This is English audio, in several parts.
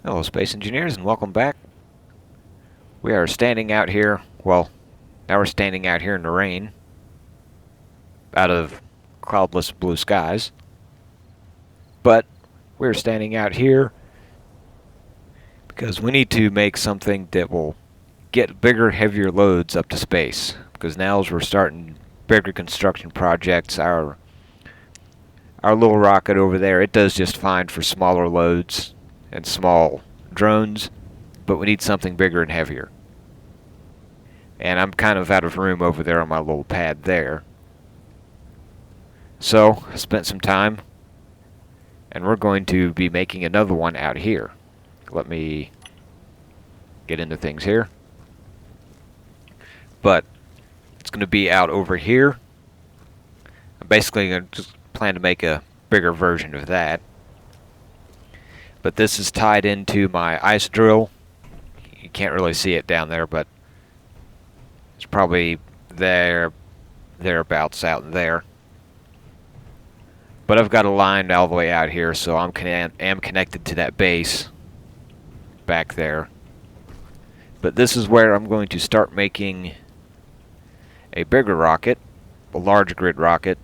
Hello, Space Engineers, and welcome back. We are standing out here, well, now we're standing out here in the rain, out of cloudless blue skies. But we're standing out here because we need to make something that will get bigger, heavier loads up to space. Because now as we're starting bigger construction projects, our little rocket over there, it does just fine for smaller loads and small drones, but we need something bigger and heavier. And I'm kind of out of room over there on my little pad there. So I spent some time, and we're going to be making another one out here. Let me get into things here. But it's going to be out over here. I'm basically going to just plan to make a bigger version of that. But this is tied into my ice drill. You can't really see it down there, but it's probably thereabouts out there. But I've got a line all the way out here, so am connected to that base back there. But this is where I'm going to start making a bigger rocket, a large grid rocket,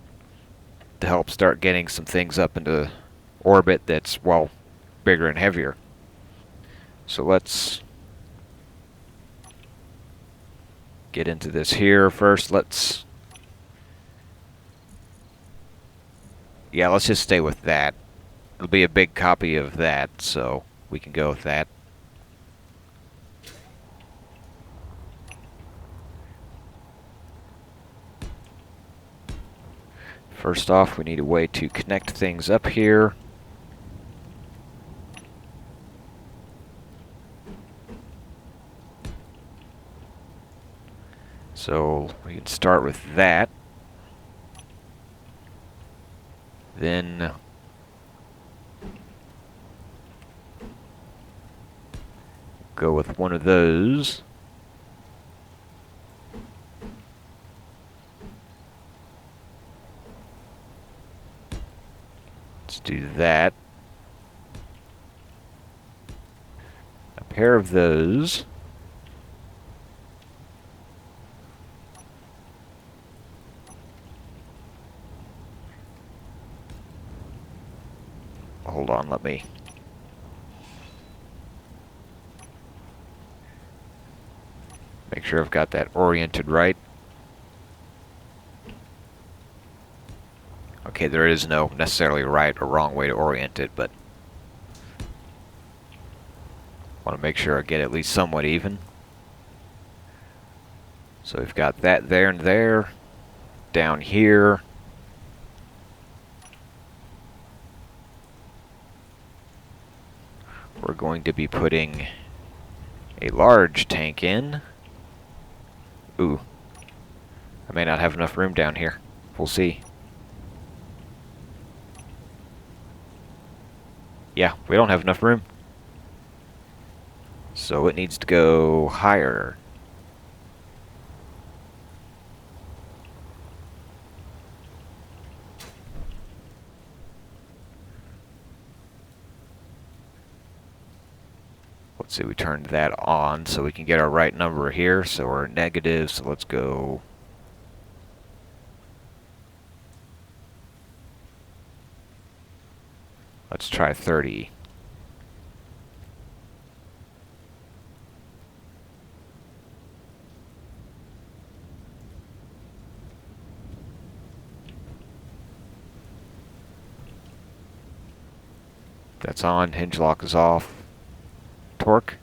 to help start getting some things up into orbit that's, well, bigger and heavier. So let's get into this here first. Let's just stay with that. It'll be a big copy of that, so we can go with that. First off, we need a way to connect things up here. So we can start with that. Then go with one of those. Let's do that. A pair of those. Hold on, let me make sure I've got that oriented right. Okay, there is no necessarily right or wrong way to orient it, but want to make sure I get at least somewhat even. So we've got that there and there. Down here. We're going to be putting a large tank in. Ooh. I may not have enough room down here. We'll see. Yeah, we don't have enough room. So it needs to go higher. Let's see, we turned that on so we can get our right number here. So we're negative, so let's go. Let's try 30. That's on, hinge lock is off. Torque.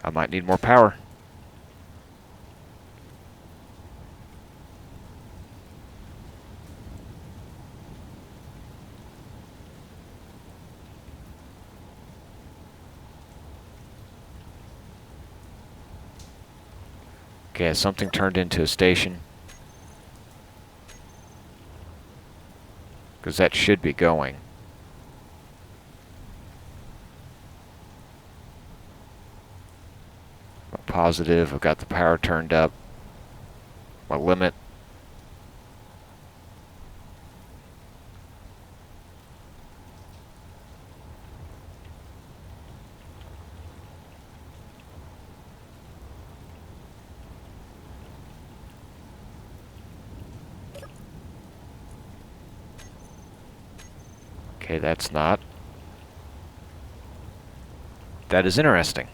I might need more power. Okay, something turned into a station. Because that should be going. Positive, I've got the power turned up. My limit. Okay, that's not. That is interesting.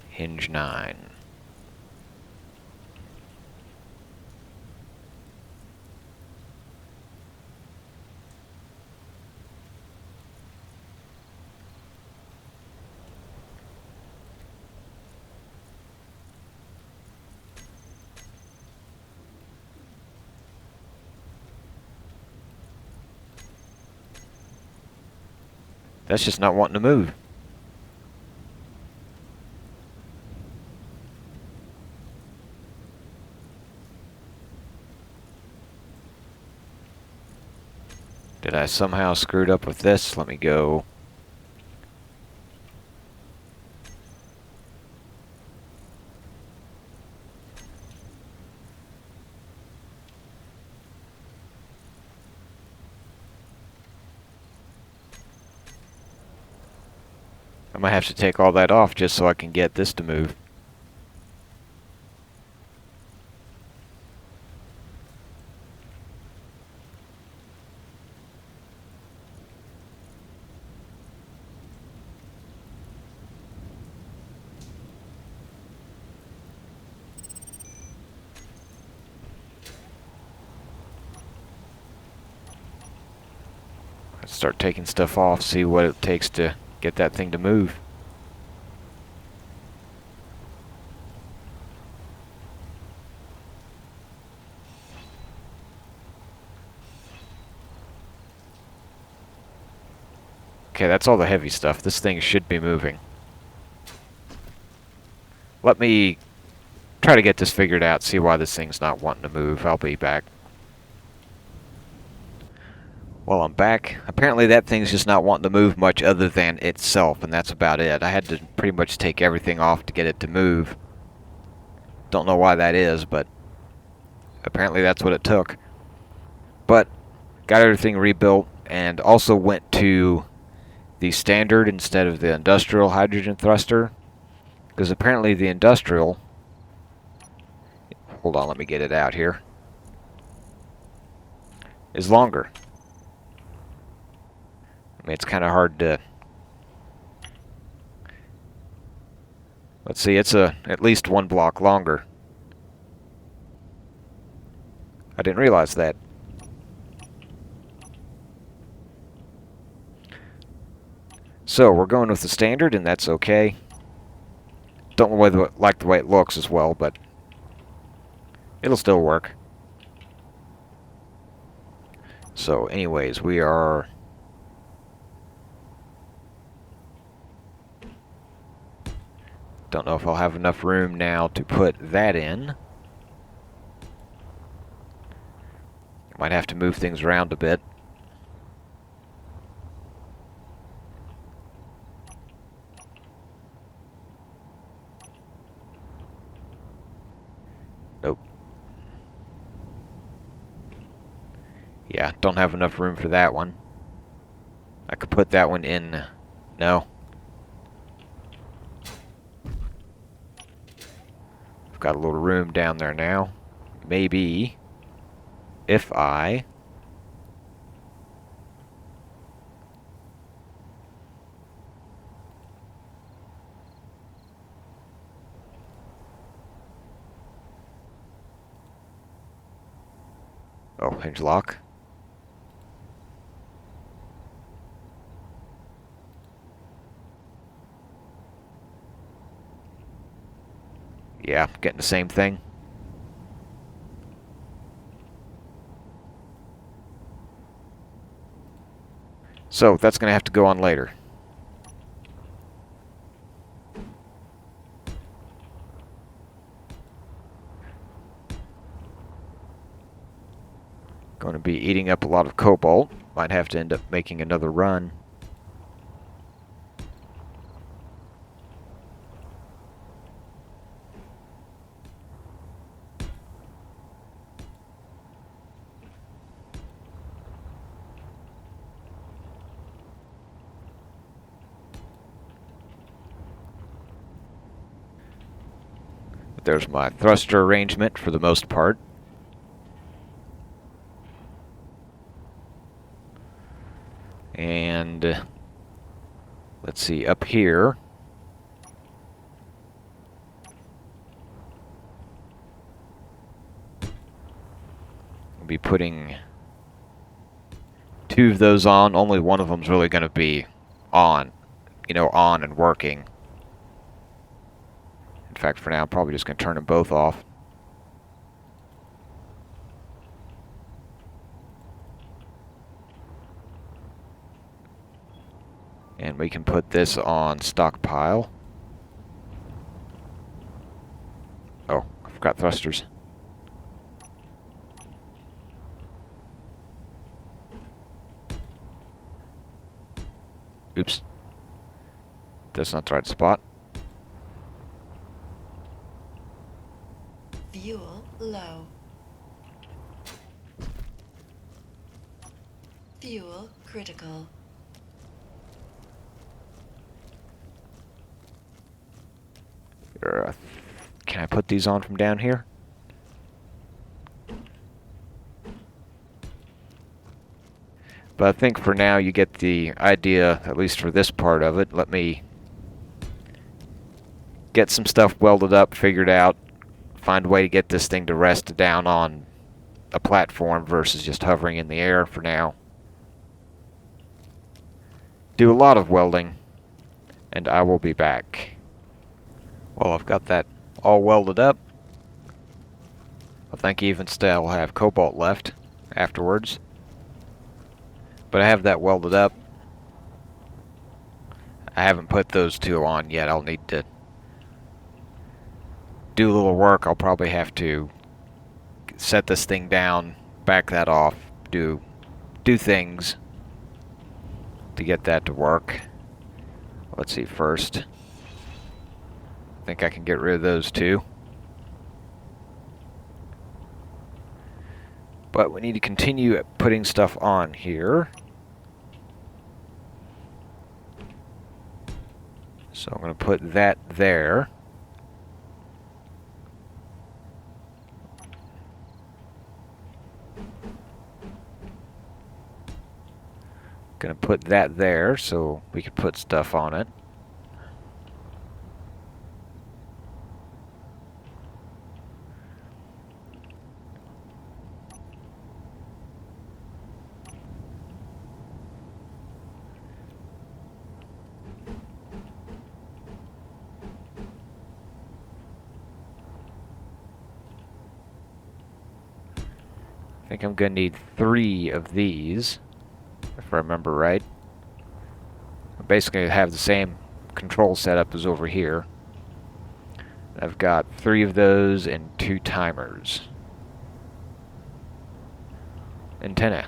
Hinge 9. That's just not wanting to move. Did I somehow screwed up with this? Let me go. I might have to take all that off just so I can get this to move. Let's start taking stuff off, see what it takes to get that thing to move. Okay, that's all the heavy stuff. This thing should be moving. Let me try to get this figured out, see why this thing's not wanting to move. I'll be back. Well, I'm back. Apparently that thing's just not wanting to move much other than itself, and that's about it. I had to pretty much take everything off to get it to move. Don't know why that is, but apparently that's what it took. But got everything rebuilt and also went to the standard instead of the industrial hydrogen thruster, because apparently the industrial, hold on, let me get it out here, is longer. I mean, it's kind of hard to, let's see, it's at least 1 block longer. I didn't realize that. So we're going with the standard, and that's okay. Don't like the way it looks as well, but it'll still work. So anyways, we are don't know if I'll have enough room now to put that in. Might have to move things around a bit. Nope. Yeah, don't have enough room for that one. I could put that one in. No. I've got a little room down there now. Maybe if I oh, hinge lock. Yeah, getting the same thing. So that's going to have to go on later. going to be eating up a lot of cobalt. Might have to end up making another run. There's my thruster arrangement for the most part. And let's see, up here, we'll be putting 2 of those on. Only one of them's really going to be on, on and working. In fact, for now, I'm probably just going to turn them both off. And we can put this on stockpile. Oh, I forgot thrusters. Oops. That's not the right spot. Fuel low. Fuel critical. Can I put these on from down here? But I think for now you get the idea, at least for this part of it. Let me get some stuff welded up, figured out, find a way to get this thing to rest down on a platform versus just hovering in the air for now. Do a lot of welding, and I will be back. Well, I've got that all welded up. I think even still I'll have cobalt left afterwards. But I have that welded up. I haven't put those 2 on yet. I'll need to do a little work. I'll probably have to set this thing down, back that off, do things to get that to work. Let's see first. I think I can get rid of those 2. But we need to continue putting stuff on here. So I'm going to put that there. Going to put that there so we can put stuff on it. I think I'm going to need 3 of these, if I remember right. I basically have the same control setup as over here. I've got 3 of those and 2 timers. Antenna.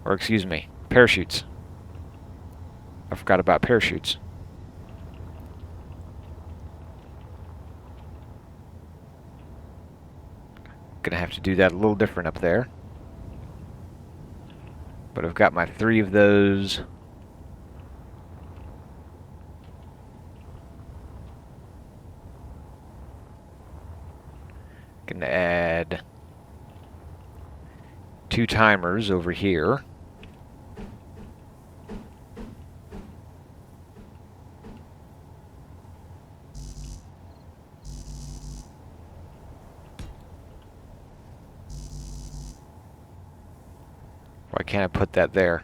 Or excuse me, parachutes. I forgot about parachutes. Gonna have to do that a little different up there. But I've got my 3 of those. Gonna add 2 timers over here. Why can't I put that there?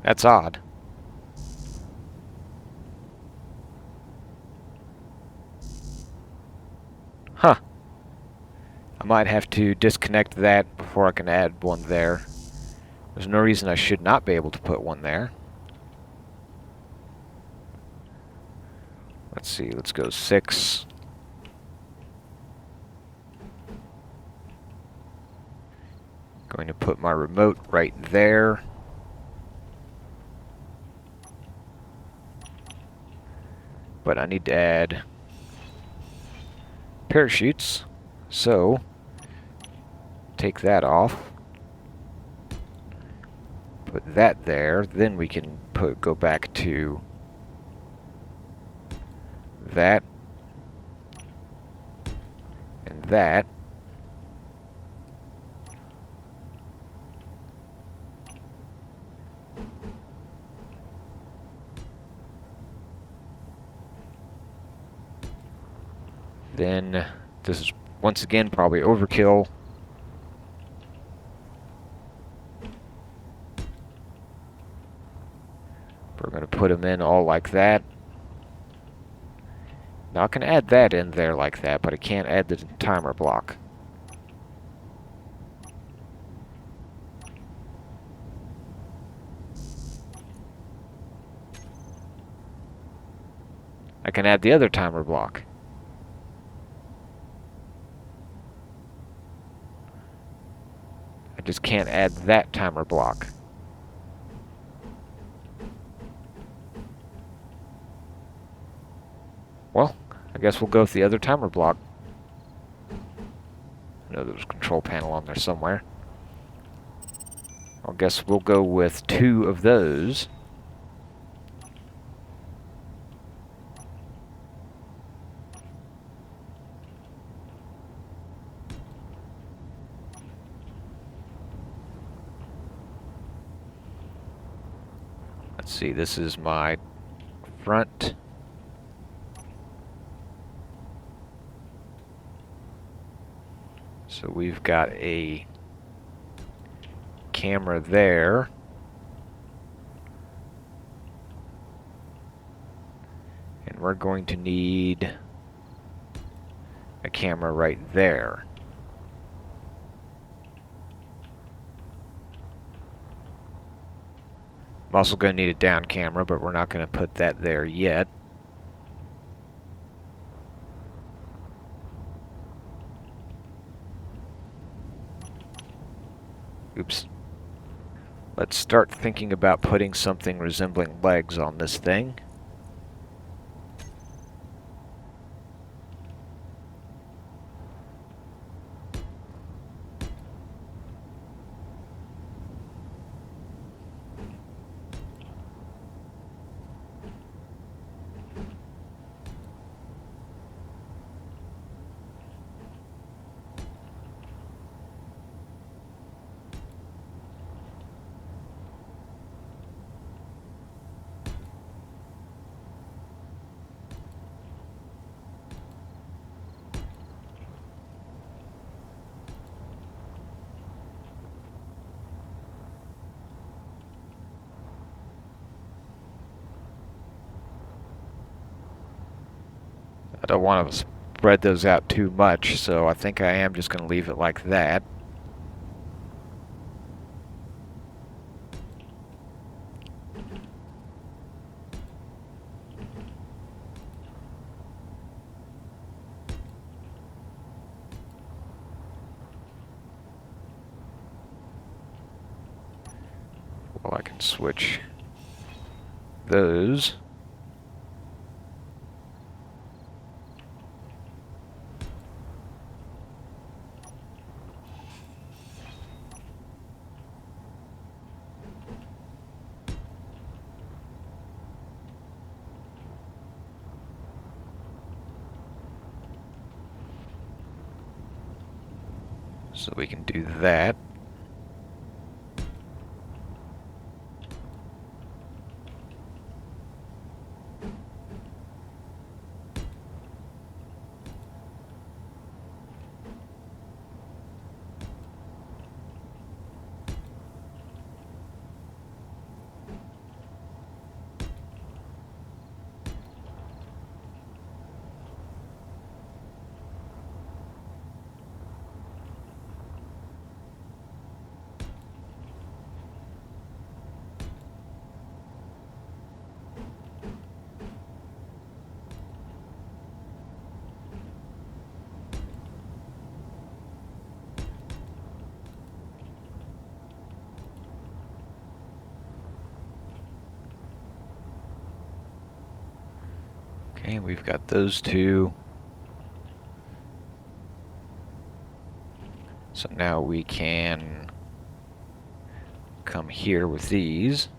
That's odd. Huh. I might have to disconnect that before I can add one there. There's no reason I should not be able to put one there. Let's see, let's go 6. Going to put my remote right there. But I need to add parachutes. So, take that off. Put that there. Then we can go back to that and that. Then this is once again probably overkill. We're going to put them in all like that. Now I can add that in there like that, but I can't add the timer block. I can add the other timer block. I just can't add that timer block. Well, I guess we'll go with the other timer block. I know there's a control panel on there somewhere. I guess we'll go with 2 of those. Let's see, this is my front. So we've got a camera there. And we're going to need a camera right there. I'm also going to need a down camera, but we're not going to put that there yet. Oops. Let's start thinking about putting something resembling legs on this thing. I don't want to spread those out too much, so I think I am just going to leave it like that. Well, I can switch those. So we can do that. And we've got those two. So now we can come here with these.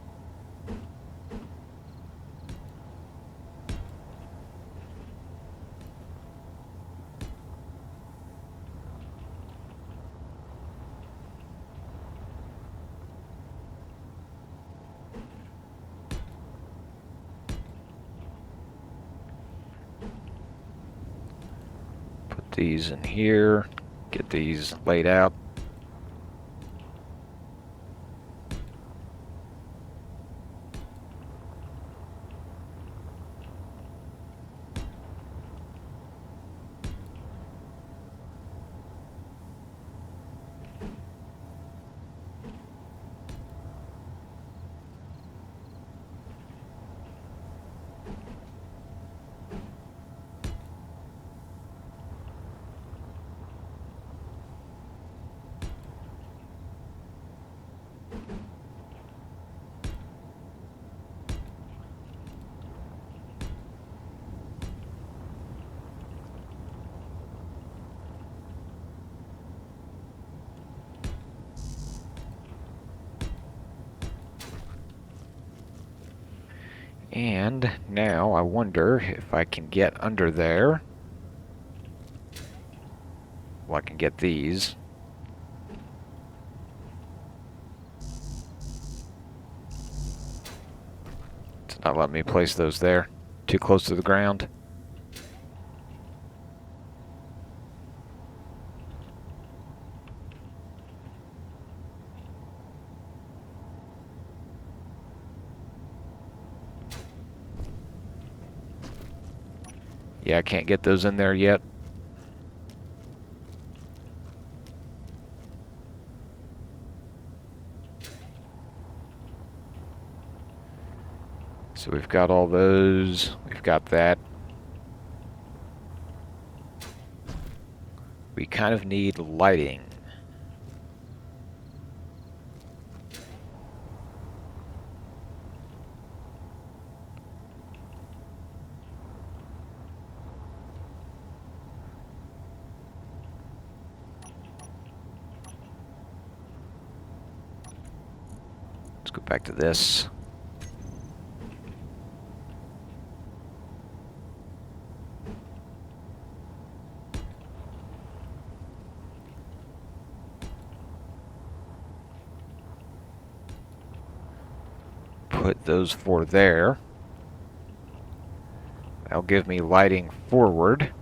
Put these in here, get these laid out. And now I wonder if I can get under there. Well, I can get these. It's not letting me place those there. Too close to the ground. Yeah, I can't get those in there yet. So we've got all those. We've got that. We kind of need lighting. Let's go back to this. Put those four there. That'll give me lighting forward.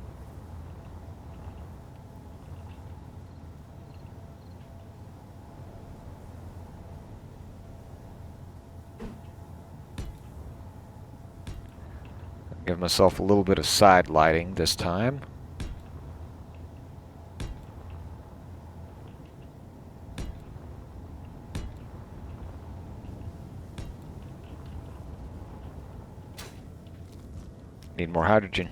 Give myself a little bit of side lighting this time. Need more hydrogen.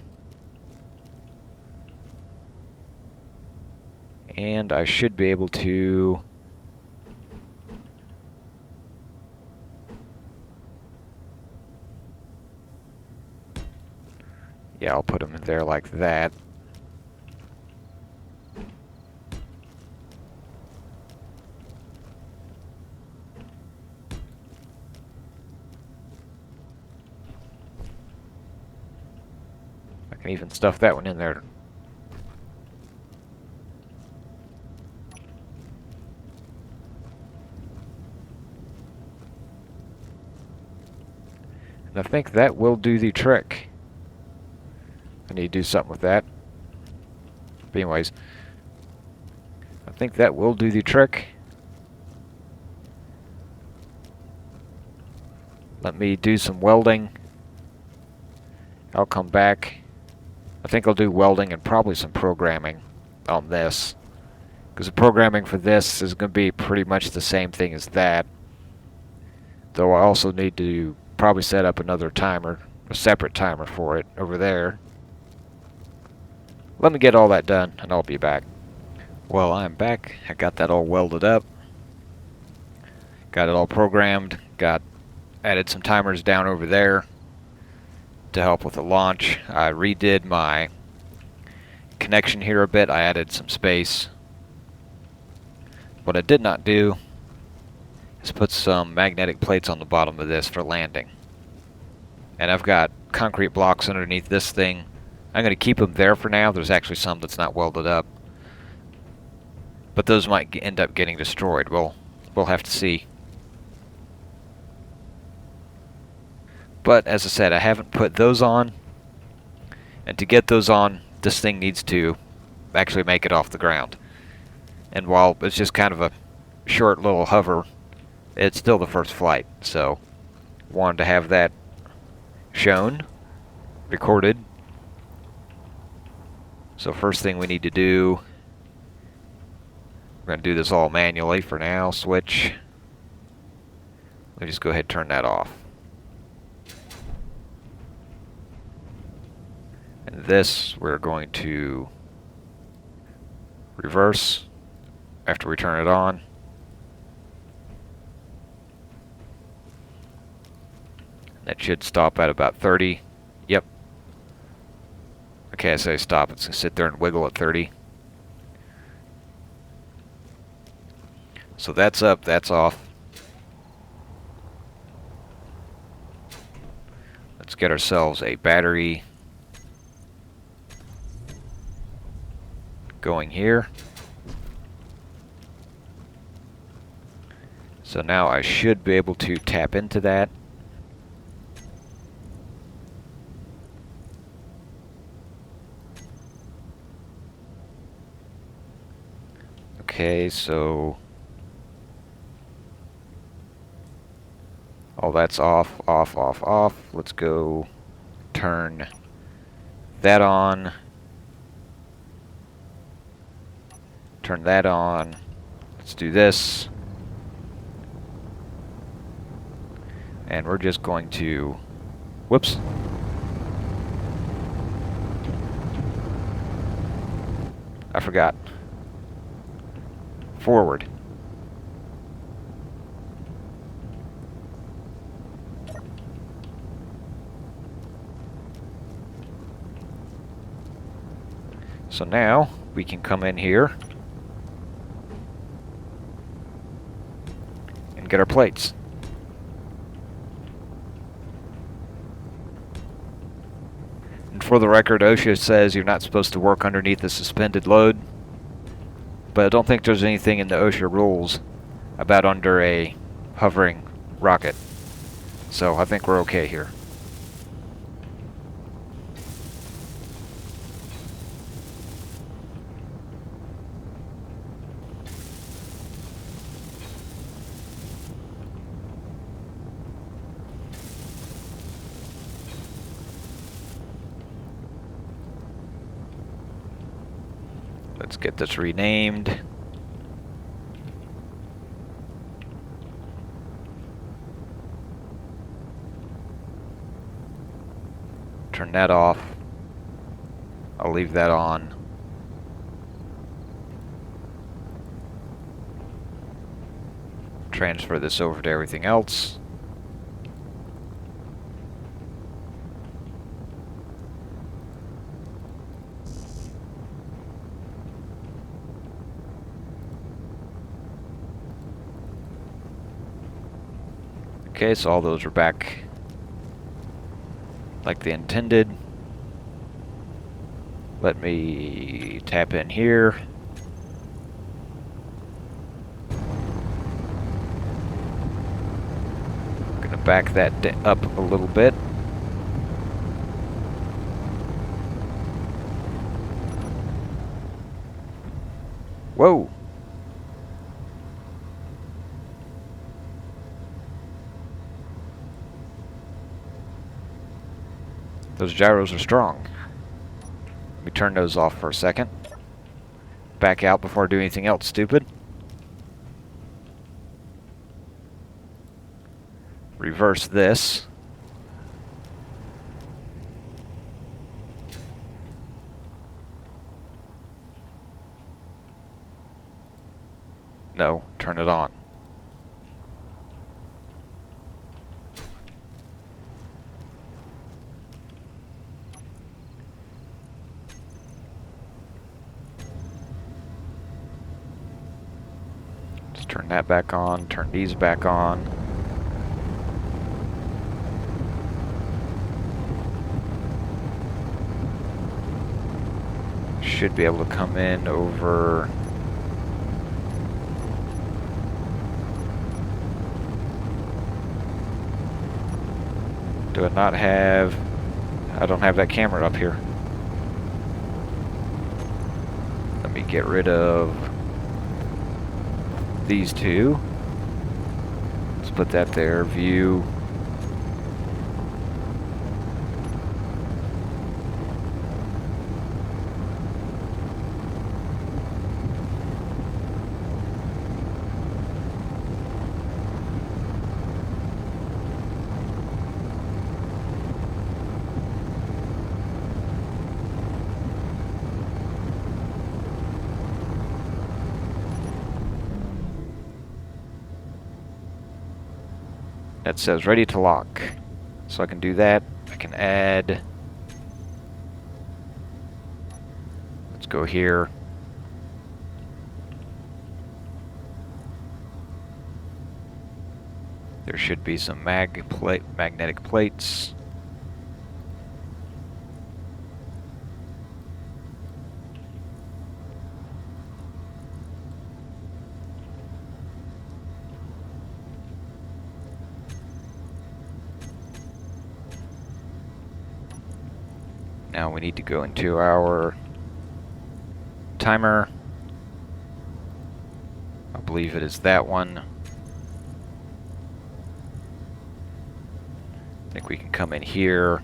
And I should be able to yeah, I'll put them in there like that. I can even stuff that one in there. And I think that will do the trick. I need to do something with that. But anyways, I think that will do the trick. Let me do some welding. I'll come back. I think I'll do welding and probably some programming on this, because the programming for this is going to be pretty much the same thing as that. Though I also need to probably set up another timer, a separate timer for it over there. Let me get all that done and I'll be back. Well, I'm back. I got that all welded up. Got it all programmed. Added some timers down over there. to help with the launch. I redid my connection here a bit. I added some space. What I did not do is put some magnetic plates on the bottom of this for landing. And I've got concrete blocks underneath this thing. I'm going to keep them there for now. There's actually some that's not welded up. But those might end up getting destroyed. We'll have to see. But as I said, I haven't put those on. And to get those on, this thing needs to actually make it off the ground. And while it's just kind of a short little hover, it's still the first flight. So, wanted to have that shown, recorded. So first thing we need to do, we're going to do this all manually for now. Switch. Let me just go ahead and turn that off. And this we're going to reverse after we turn it on. That should stop at about 30. Yep. Okay, I say stop. It's going to sit there and wiggle at 30. So that's up, that's off. Let's get ourselves a battery going here. So now I should be able to tap into that. Okay, so all that's off, off, off, off. Let's go turn that on. Turn that on. Let's do this. And we're just going to, whoops. I forgot. Forward. So now we can come in here and get our plates. And for the record, OSHA says you're not supposed to work underneath a suspended load, but I don't think there's anything in the OSHA rules about under a hovering rocket. So I think we're okay here. Let's get this renamed. Turn that off. I'll leave that on. Transfer this over to everything else. Okay, so all those are back like they intended. Let me tap in here. Gonna back that up a little bit. Whoa! Those gyros are strong. Let me turn those off for a second. Back out before I do anything else stupid. Reverse this. No, turn it on. Turn that back on, turn these back on. Should be able to come in over... Do I not have... I don't have that camera up here. Let me get rid of these two. Let's put that there. View. That says ready to lock. So I can do that. I can add. Let's go here. There should be some magnetic plates. Now we need to go into our timer. I believe it is that one. I think we can come in here.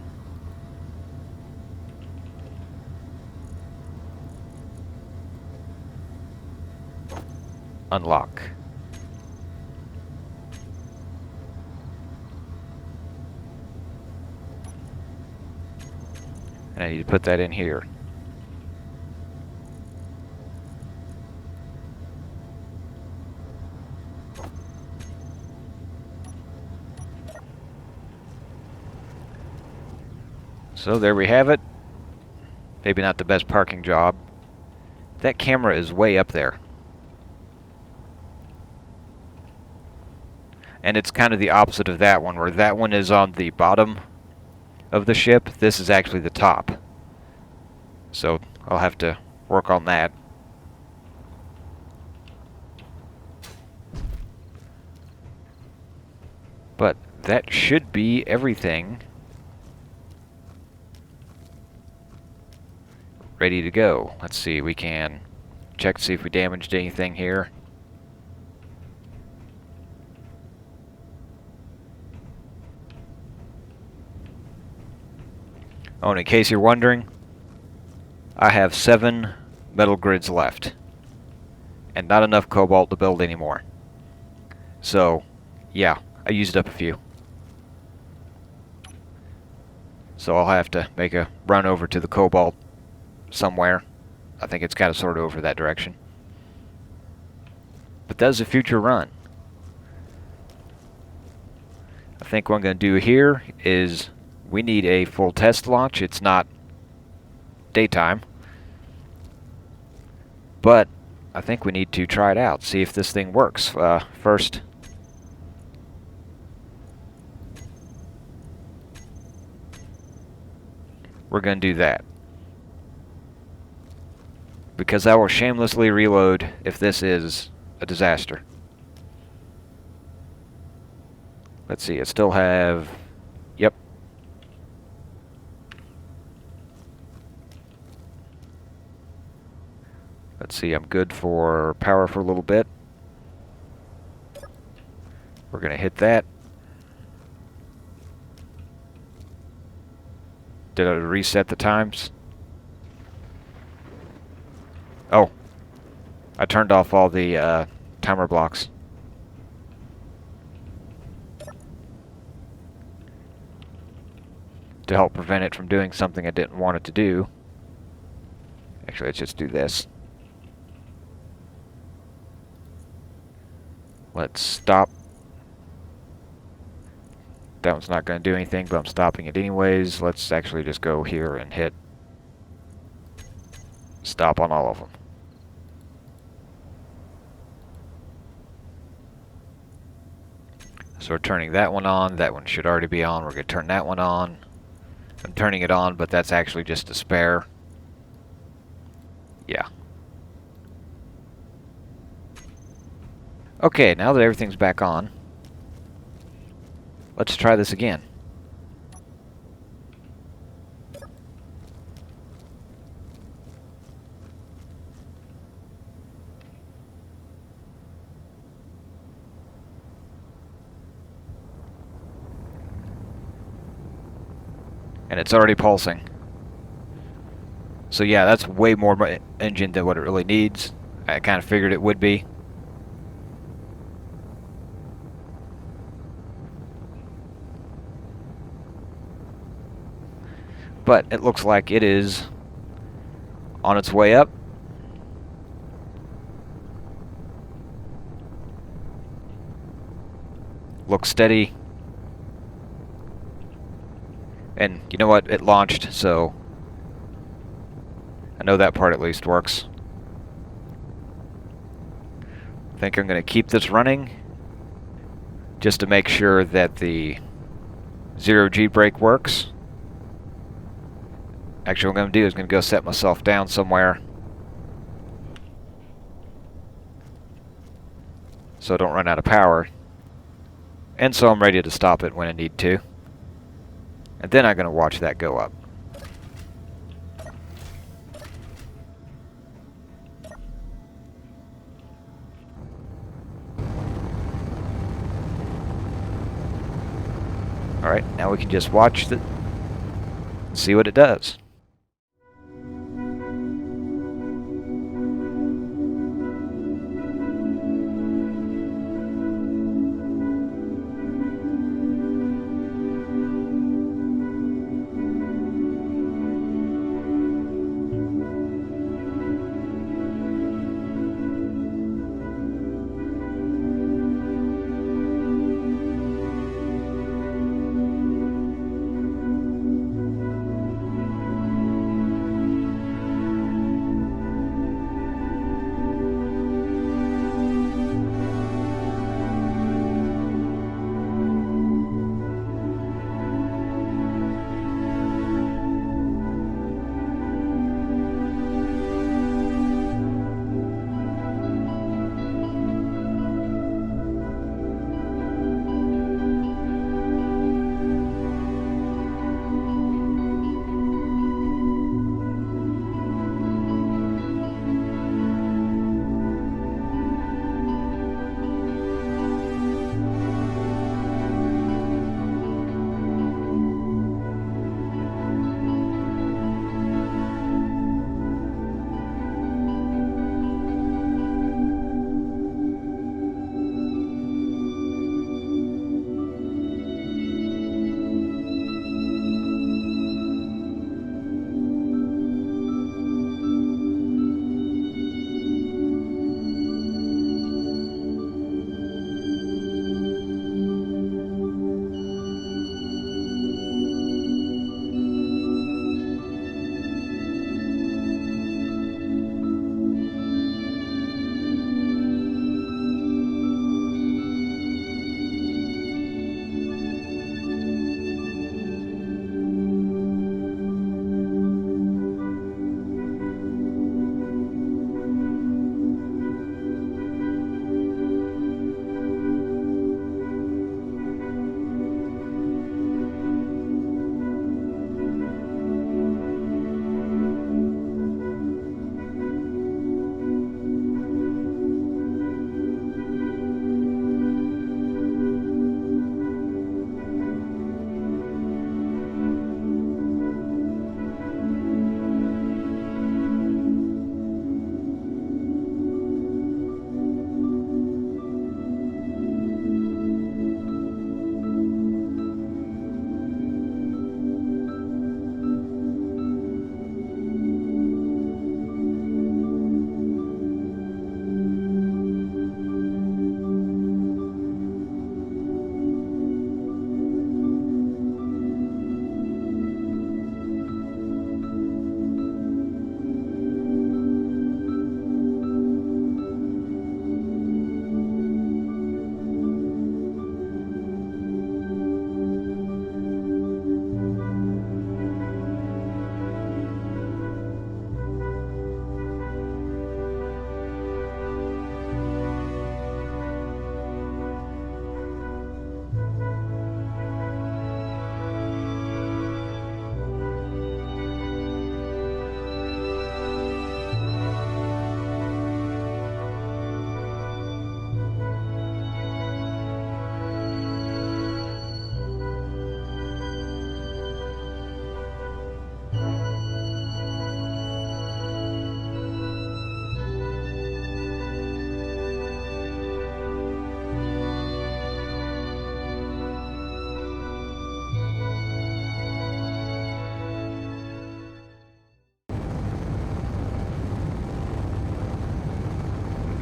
Unlock. And I need to put that in here. So there we have it. Maybe not the best parking job. That camera is way up there. And it's kind of the opposite of that one, where that one is on the bottom of the ship. This is actually the top. So I'll have to work on that. But that should be everything ready to go. Let's see, we can check to see if we damaged anything here. Oh, and in case you're wondering, I have 7 metal grids left, and not enough cobalt to build anymore. So, yeah, I used up a few. So I'll have to make a run over to the cobalt somewhere. I think it's kind of sort of over that direction. But that's a future run. I think what I'm going to do here is we need a full test launch. It's not daytime, but I think we need to try it out, see if this thing works. First, we're going to do that, because I will shamelessly reload if this is a disaster. Let's see, I still have... Yep. Let's see, I'm good for power for a little bit. We're going to hit that. Did I reset the times? Oh. I turned off all the timer blocks. To help prevent it from doing something I didn't want it to do. Actually, let's just do this. Let's stop. That one's not going to do anything, but I'm stopping it anyways. Let's actually just go here and hit stop on all of them. So we're turning that one on. That one should already be on. We're going to turn that one on. I'm turning it on, but that's actually just a spare. Yeah. Okay, now that everything's back on, let's try this again. And it's already pulsing. So yeah, that's way more engine than what it really needs. I kind of figured it would be. But it looks like it is on its way up. Looks steady. And you know what? It launched, so I know that part at least works. I think I'm going to keep this running just to make sure that the 0G brake works. Actually, what I'm going to do is going to go set myself down somewhere so I don't run out of power. And so I'm ready to stop it when I need to. And then I'm going to watch that go up. Alright, now we can just watch it and see what it does.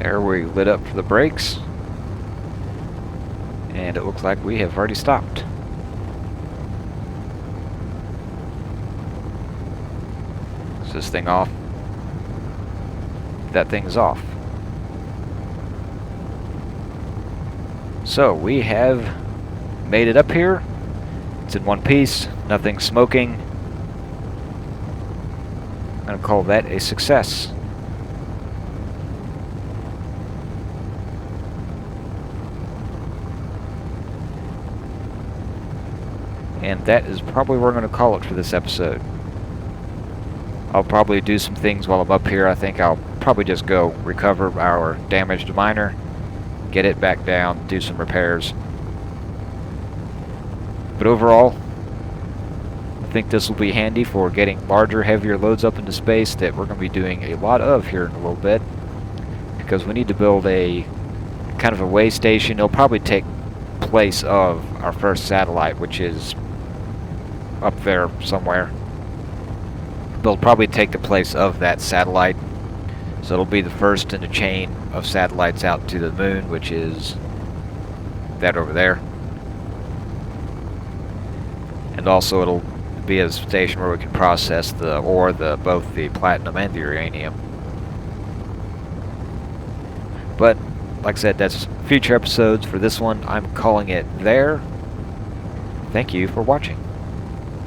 There, we lit up for the brakes. And it looks like we have already stopped. Is this thing off? That thing's off. So we have made it up here. It's in one piece, nothing smoking. I'm going to call that a success. And that is probably what we're going to call it for this episode. I'll probably do some things while I'm up here. I think I'll probably just go recover our damaged miner, get it back down, do some repairs. But overall, I think this will be handy for getting larger, heavier loads up into space that we're going to be doing a lot of here in a little bit, because we need to build a kind of a way station. It'll probably take place of our first satellite, which is up there somewhere. It'll probably take the place of that satellite, so it'll be the first in a chain of satellites out to the moon, which is that over there. And also it'll be a station where we can process the ore, both the platinum and the uranium. But like I said, that's future episodes. For this one, I'm calling it there. Thank you for watching.